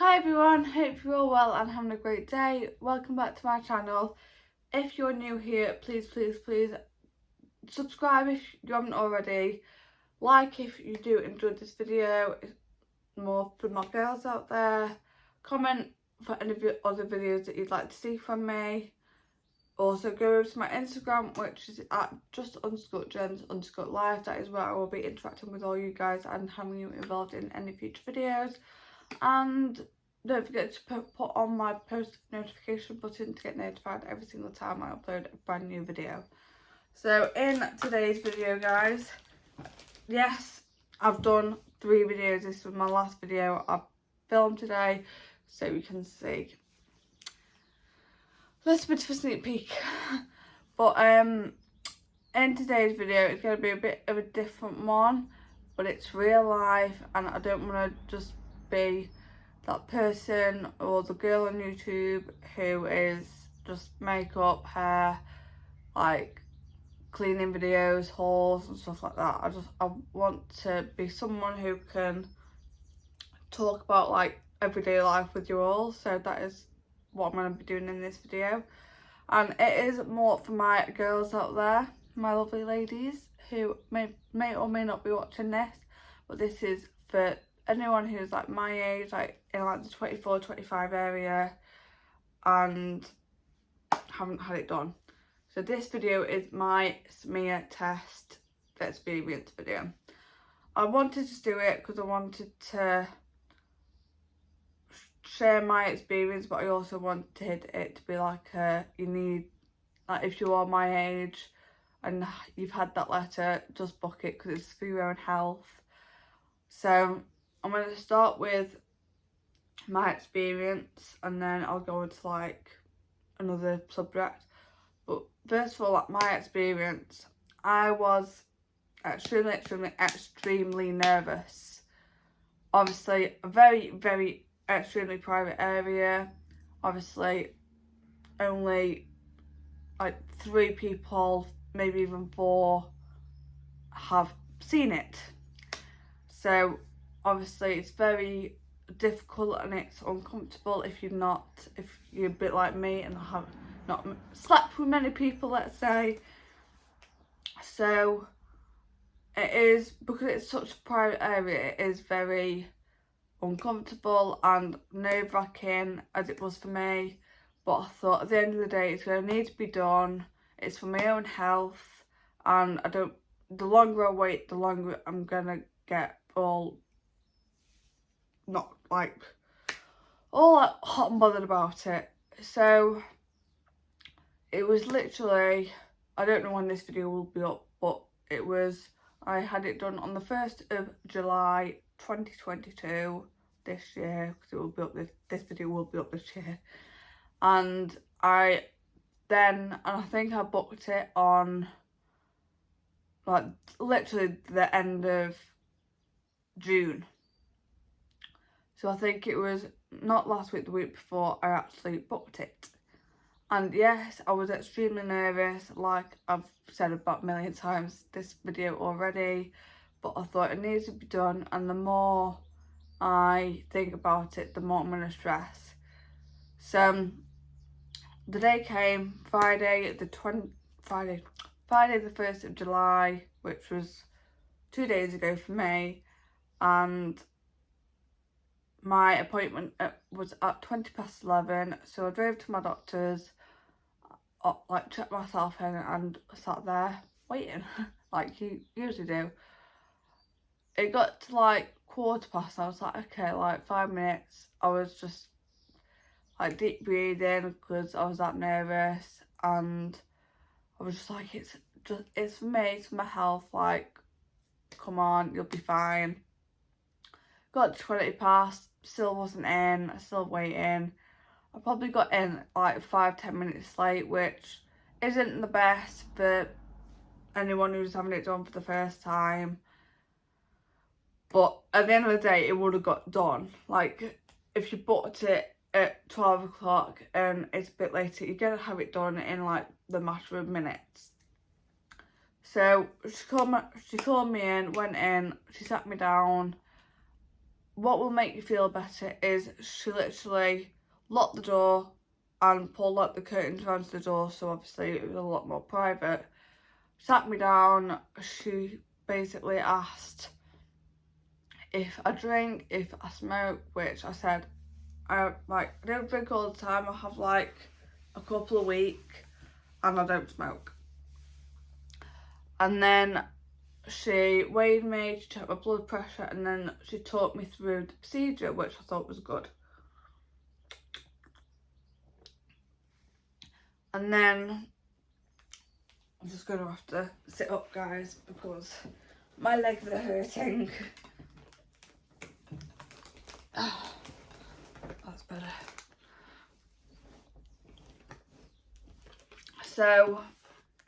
Hi everyone, hope you're all well and having a great day. Welcome back to my channel. If you're new here, please subscribe if you haven't already. Like if you do enjoy this video, it's more for my girls out there. Comment for any other videos that you'd like to see from me. Also go over to my Instagram, which is at just_gens_life. That is where I will be interacting with all you guys and having you involved in any future videos. And don't forget to put on my post notification button to get notified every single time I upload a brand new video. So in today's video, guys, yes, I've done 3 videos. This was my last video I've filmed today, so you can see a little bit of a sneak peek. But in today's video, it's going to be a bit of a different one, but it's real life, and I don't want to just be that person or the girl on YouTube who is just makeup, hair, like cleaning videos, hauls and stuff like that. I want to be someone who can talk about like everyday life with you all. So that is what I'm going to be doing in this video, and it is more for my girls out there, my lovely ladies who may or may not be watching this, but this is for anyone who's like my age, like in like the 24-25 area and haven't had it done. So this video is my smear test experience video. I wanted to do it because I wanted to share my experience, but I also wanted it to be like you need, like if you are my age and you've had that letter, just book it because it's for your own health. So I'm going to start with my experience and then I'll go into like another subject. But first of all, like my experience, I was extremely nervous. Obviously a very extremely private area. Obviously only like 3 people, maybe even 4, have seen it. So obviously it's very difficult and it's uncomfortable if you're a bit like me and have not slept with many people, let's say. So it is, because it's such a private area, it is very uncomfortable and nerve-wracking, as it was for me. But I thought at the end of the day it's going to need to be done. It's for my own health, and the longer I wait, the longer I'm gonna get all like hot and bothered about it. So it was literally, I don't know when this video will be up, but I had it done on the 1st of July 2022 this year, because it will be up this video will be up this year. And I think I booked it on like literally the end of June. So I think it was not last week, the week before, I actually booked it. And yes, I was extremely nervous, like I've said about a million times this video already, but I thought it needs to be done, and the more I think about it, the more I'm going to stress. So the day came, Friday the 1st of July, which was 2 days ago for me, and my appointment was at 11:20, so I drove to my doctor's, like checked myself in and sat there waiting like you usually do. It got to like 15:15 and I was like, okay, like 5 minutes. I was just like deep breathing because I was that nervous, and I was just like, it's for me, it's for my health, like come on, you'll be fine. Got to 20 past, still wasn't in, still waiting. I probably got in like 5-10 minutes late, which isn't the best for anyone who's having it done for the first time. But at the end of the day, it would have got done. Like if you booked it at 12 o'clock and it's a bit later, you're going to have it done in like the matter of minutes. So she called me in, went in, she sat me down, what will make you feel better is she literally locked the door and pulled like the curtains around the door, so obviously it was a lot more private. Sat me down. She basically asked if I drink, if I smoke, which I said I don't drink all the time. I have like a couple a week, and I don't smoke. And then she weighed me, she checked my blood pressure, and then she talked me through the procedure, which I thought was good. And then I'm just going to have to sit up, guys, because my legs are hurting. Oh, that's better. So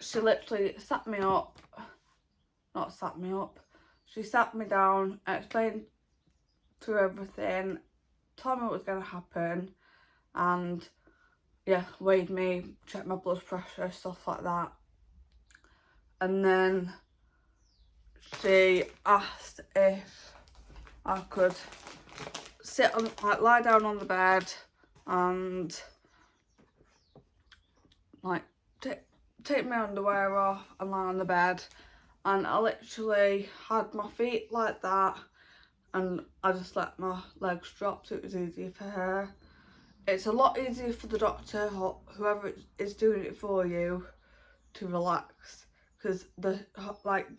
she literally sat me up, not sat me up, she sat me down, explained through everything, told me what was going to happen, and yeah, weighed me, checked my blood pressure, stuff like that. And then she asked if I could sit on, like, lie down on the bed and like take my underwear off and lie on the bed. And I literally had my feet like that, and I just let my legs drop so it was easier for her. It's a lot easier for the doctor or whoever is doing it for you to relax, because the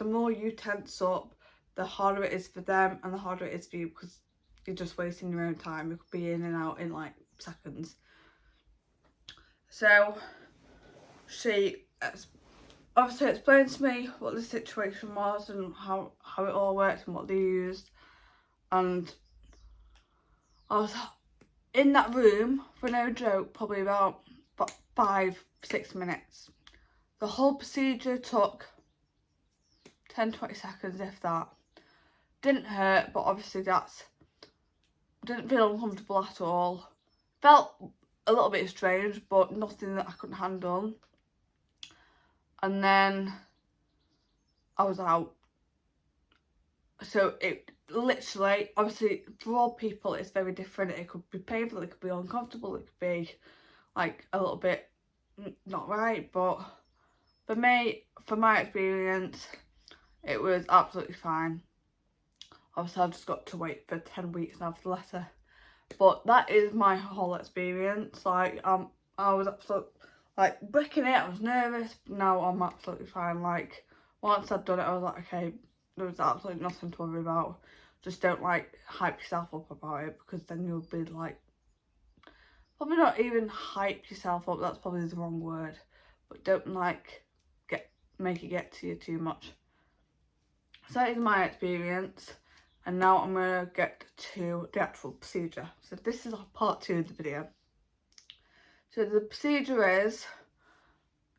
more you tense up, the harder it is for them and the harder it is for you, because you're just wasting your own time. You could be in and out in like seconds. So she obviously explained to me what the situation was and how it all worked and what they used, and I was in that room, for no joke, probably about 5-6 minutes. The whole procedure took 10-20 seconds, if that. Didn't hurt, but obviously didn't feel uncomfortable at all. Felt a little bit strange, but nothing that I couldn't handle. And then I was out. So it literally, obviously, for all people, it's very different. It could be painful, it could be uncomfortable, it could be like a little bit not right, but for me, for my experience, it was absolutely fine. Obviously, I've just got to wait for 10 weeks now for the letter. But that is my whole experience. Like, I was absolutely, like, bricking it. I was nervous, but now I'm absolutely fine. Like, once I'd done it, I was like, okay, there was absolutely nothing to worry about. Just don't, like, hype yourself up about it, because then you'll be, like, probably not even hype yourself up. That's probably the wrong word. But don't, like, make it get to you too much. So that is my experience. And now I'm going to get to the actual procedure. So this is part 2 of the video. So the procedure is,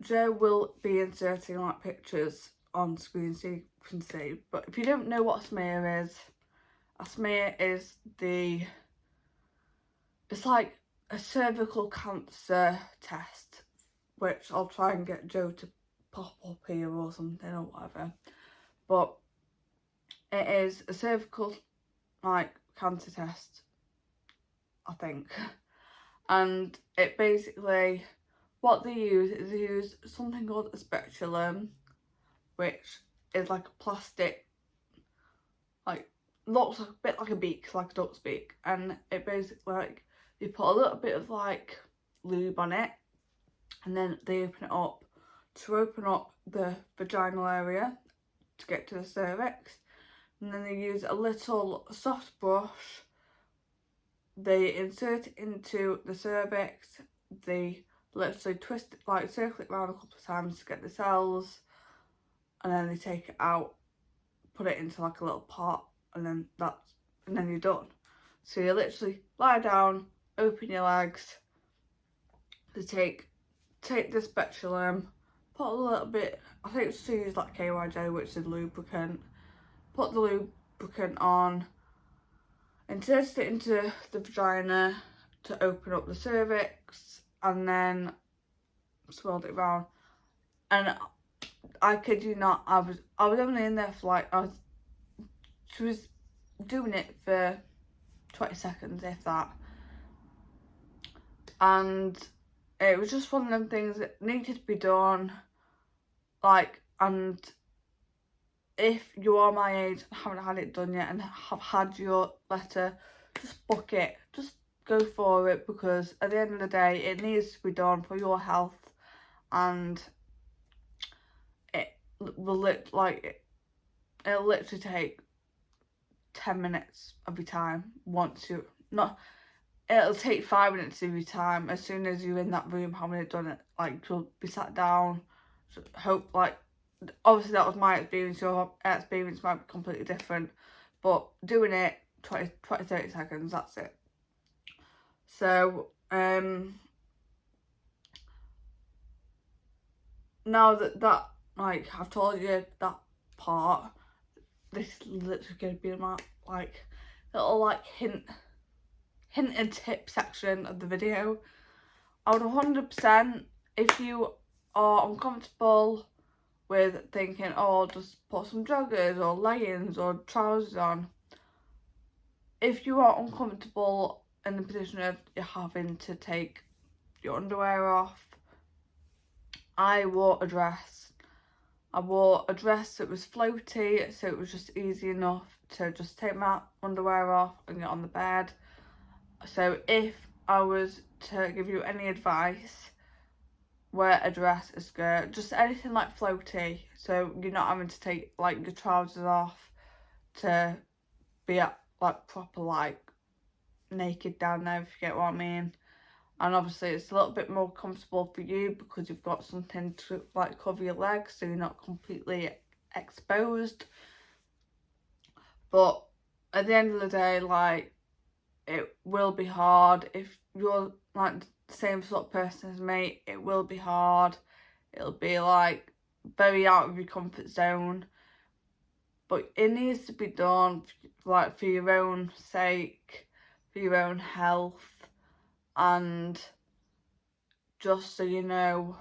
Joe will be inserting like pictures on screen so you can see. But if you don't know what a smear is it's like a cervical cancer test, which I'll try and get Joe to pop up here or something or whatever. But it is a cervical cancer test, I think. And it basically, what they use something called a speculum, which is like a plastic, like, looks like a bit like a beak, like a duck's beak, and it basically, like, you put a little bit of like lube on it, and then they open it up to open up the vaginal area to get to the cervix. And then they use a little soft brush, they insert it into the cervix, they literally twist it, like circle it around a couple of times to get the cells, and then they take it out, put it into like a little pot, and then you're done. So you literally lie down, open your legs, they take the speculum, put a little bit, I think it's to use like KYJ, which is lubricant, put the lubricant on, insert it into the vagina to open up the cervix, and then swirled it around. And I kid you not, I was only in there for like, she was doing it for 20 seconds, if that. And it was just one of them things that needed to be done. Like, and if you are my age and haven't had it done yet and have had your letter, just book it. Just go for it, because at the end of the day, it needs to be done for your health, and it will it'll literally take 10 minutes of your time. It'll take 5 minutes of your time. As soon as you're in that room having it done, you'll be sat down. Obviously that was my experience. Your experience might be completely different, but doing it 20-30 seconds, that's it. So now that I've told you that part, this is literally going to be my little hint and tip section of the video. I would 100%, if you are uncomfortable with thinking, oh, I'll just put some joggers or leggings or trousers on. If you are uncomfortable in the position of you having to take your underwear off, I wore a dress. I wore a dress that was floaty, so it was just easy enough to just take my underwear off and get on the bed. So if I was to give you any advice, wear a dress, a skirt, just anything floaty, so you're not having to take your trousers off to be proper naked down there, if you get what I mean. And obviously it's a little bit more comfortable for you because you've got something to cover your legs, so you're not completely exposed. But at the end of the day, it will be hard. If you're the same sort of person as me, it will be hard. It'll be very out of your comfort zone, but it needs to be done for your own sake, for your own health, and just so you know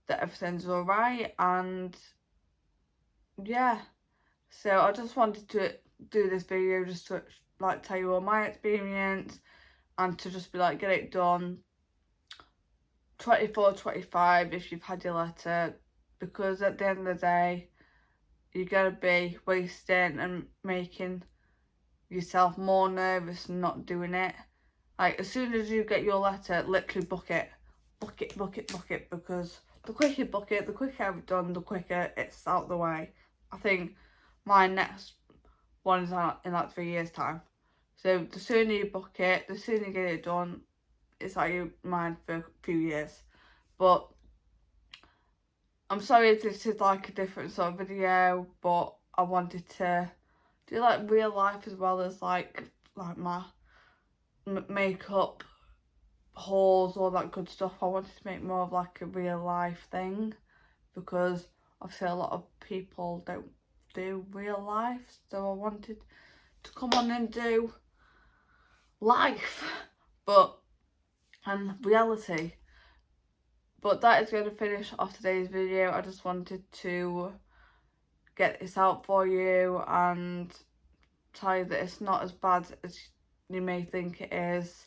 that everything's alright. And yeah, so I just wanted to do this video just to tell you all my experience, and to just be get it done 24-25 if you've had your letter, because at the end of the day, you're going to be wasting and making yourself more nervous and not doing it. As soon as you get your letter, literally book it, because the quicker you book it, the quicker I've done, the quicker it's out of the way. I think my next one is out in 3 years' time. So the sooner you book it, the sooner you get it done, it's out of your mind for a few years. But I'm sorry if this is a different sort of video, but I wanted to do real life as well as my makeup hauls, all that good stuff. I wanted to make more of a real life thing, because obviously a lot of people don't do real life, so I wanted to come on and do life and reality. But that is going to finish off today's video. I just wanted to get this out for you and tell you that it's not as bad as you may think it is.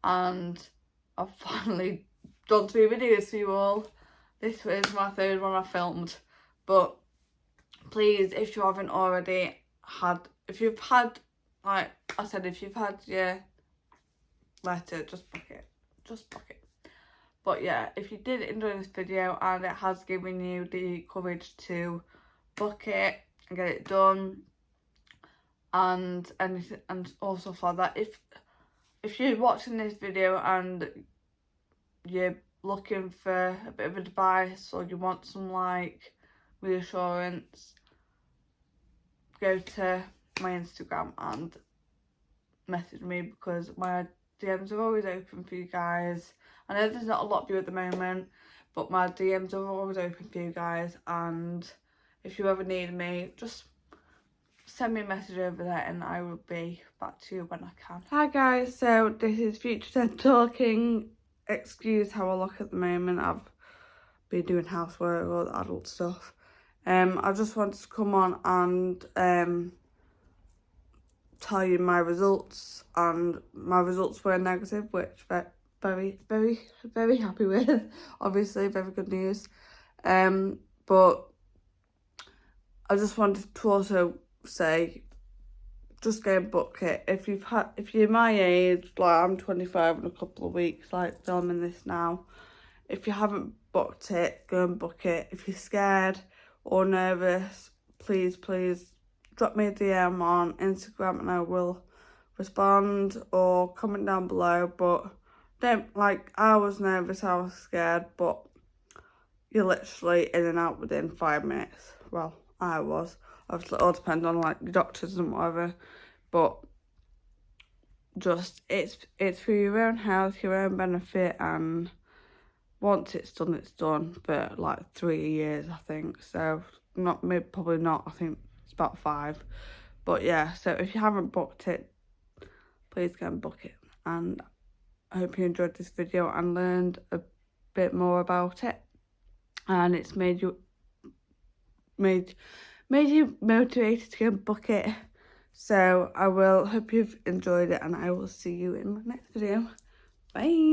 And I've finally done 3 videos for you all. This is my 3rd one I filmed. But please, if you haven't already if you've had your letter, just book it. But yeah, if you did enjoy this video and it has given you the courage to book it and get it done and anything and all stuff like that, if you're watching this video and you're looking for a bit of advice, or you want some reassurance, go to my Instagram and message me, because my DMs are always open for you guys. I know there's not a lot of you at the moment, but my DMs are always open for you guys, and if you ever need me, just send me a message over there and I will be back to you when I can. Hi guys, so this is Future Ted talking. Excuse how I look at the moment. I've been doing housework or the adult stuff. I just wanted to come on and tell you my results, and my results were negative, which very, very, very happy with. Obviously, very good news. But I just wanted to also say, just go and book it. If you're my age, like I'm 25 in a couple of weeks, like filming this now. If you haven't booked it, go and book it. If you're scared or nervous, please drop me a DM on Instagram and I will respond, or comment down below. But don't, like, I was nervous, I was scared, but you're literally in and out within 5 minutes. Well, I was. Obviously, it all depends on like the doctors and whatever, but just it's for your own health, your own benefit, and once it's done for like 3 years, I think. So probably not. I think it's about 5. But yeah, so if you haven't booked it, please go and book it. And I hope you enjoyed this video and learned a bit more about it, and it's made you motivated to go and book it. So I will hope you've enjoyed it, and I will see you in my next video. Bye.